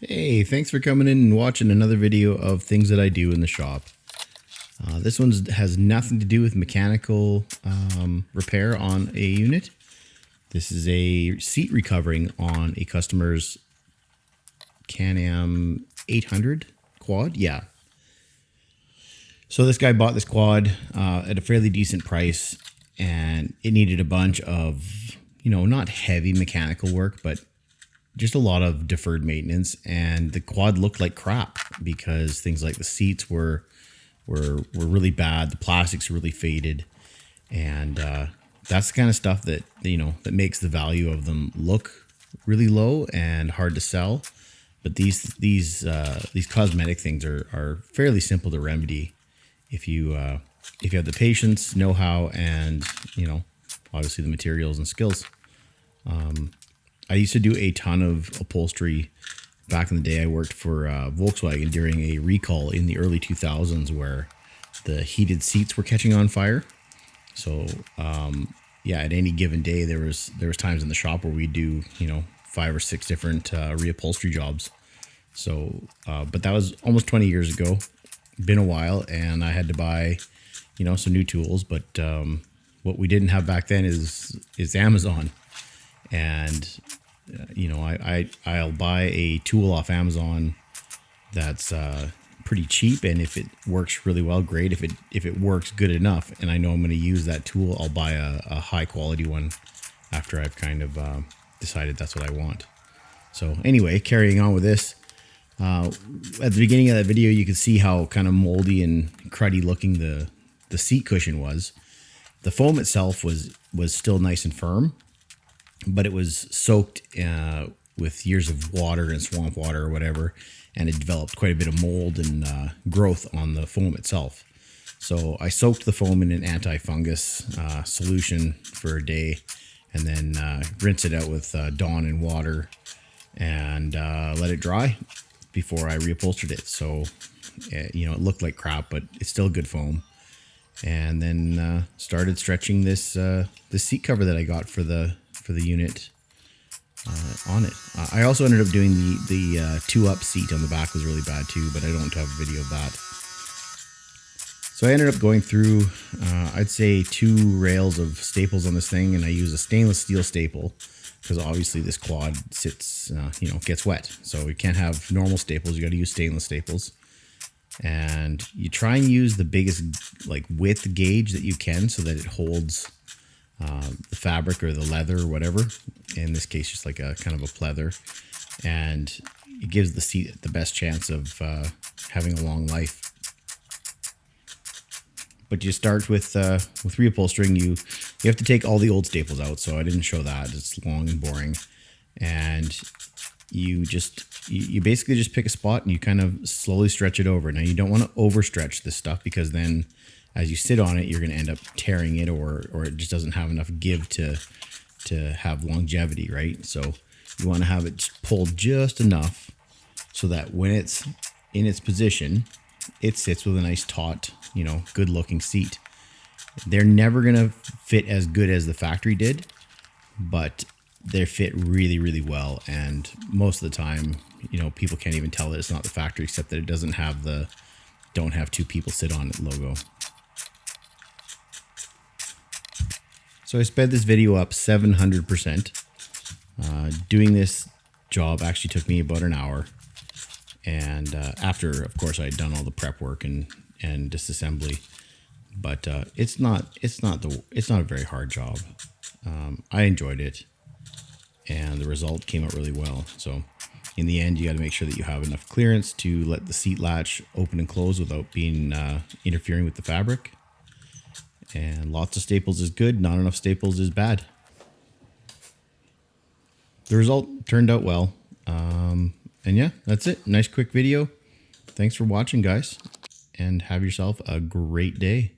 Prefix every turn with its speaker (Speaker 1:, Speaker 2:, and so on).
Speaker 1: Hey, thanks for coming in and watching another video of things that I do in the shop. This one has nothing to do with mechanical repair on a unit. This is a seat recovering on a customer's Can-Am 800 quad. Yeah. So this guy bought this quad at a fairly decent price, and it needed a bunch of, not heavy mechanical work, but just a lot of deferred maintenance. And the quad looked like crap because things like the seats were really bad. The plastics really faded, and that's the kind of stuff that that makes the value of them look really low and hard to sell. But these cosmetic things are fairly simple to remedy if you have the patience, know-how, and obviously the materials and skills. I used to do a ton of upholstery back in the day. I worked for Volkswagen during a recall in the early 2000s where the heated seats were catching on fire. So at any given day there was times in the shop where we do 5 or 6 different reupholstery jobs. So but that was almost 20 years ago. Been a while, and I had to buy some new tools. But what we didn't have back then is Amazon. And I'll buy a tool off Amazon that's pretty cheap, and if it works really well, great. If it works good enough and I know I'm going to use that tool, I'll buy a high quality one after I've kind of decided that's what I want. So anyway, carrying on with this, at the beginning of that video you could see how kind of moldy and cruddy looking the seat cushion was. The foam itself was still nice and firm, but it was soaked with years of water and swamp water or whatever, and it developed quite a bit of mold and growth on the foam itself. So I soaked the foam in an anti-fungus solution for a day, and then rinsed it out with Dawn and water, and let it dry before I reupholstered it. So it looked like crap, but it's still good foam. And then started stretching this seat cover that I got for the unit on it. I also ended up doing the 2-up seat on the back was really bad too, but I don't have a video of that. So I ended up going through I'd say 2 rails of staples on this thing, and I use a stainless steel staple because obviously this quad sits gets wet, so you can't have normal staples. You got to use stainless staples, and you try and use the biggest width gauge that you can so that it holds the fabric or the leather or whatever. In this case, just like a kind of a pleather, and it gives the seat the best chance of having a long life. But you start with reupholstering. You have to take all the old staples out, so I didn't show that. It's long and boring. And you basically just pick a spot and you kind of slowly stretch it over. Now you don't want to overstretch this stuff, because then as you sit on it, you're going to end up tearing it, or it just doesn't have enough give to have longevity, right? So you want to have it pulled just enough so that when it's in its position, it sits with a nice taut, good looking seat. They're never going to fit as good as the factory did, but they fit really, really well. And most of the time, people can't even tell that it's not the factory, except that it doesn't have the "don't have 2 people sit on it" logo. So I sped this video up 700%. Doing this job actually took me about an hour. And after, of course, I had done all the prep work and disassembly. But it's not a very hard job. I enjoyed it, and the result came out really well. So in the end, you got to make sure that you have enough clearance to let the seat latch open and close without being interfering with the fabric. And lots of staples is good, not enough staples is bad. The result turned out well. And yeah, that's it. Nice quick video. Thanks for watching, guys, and have yourself a great day.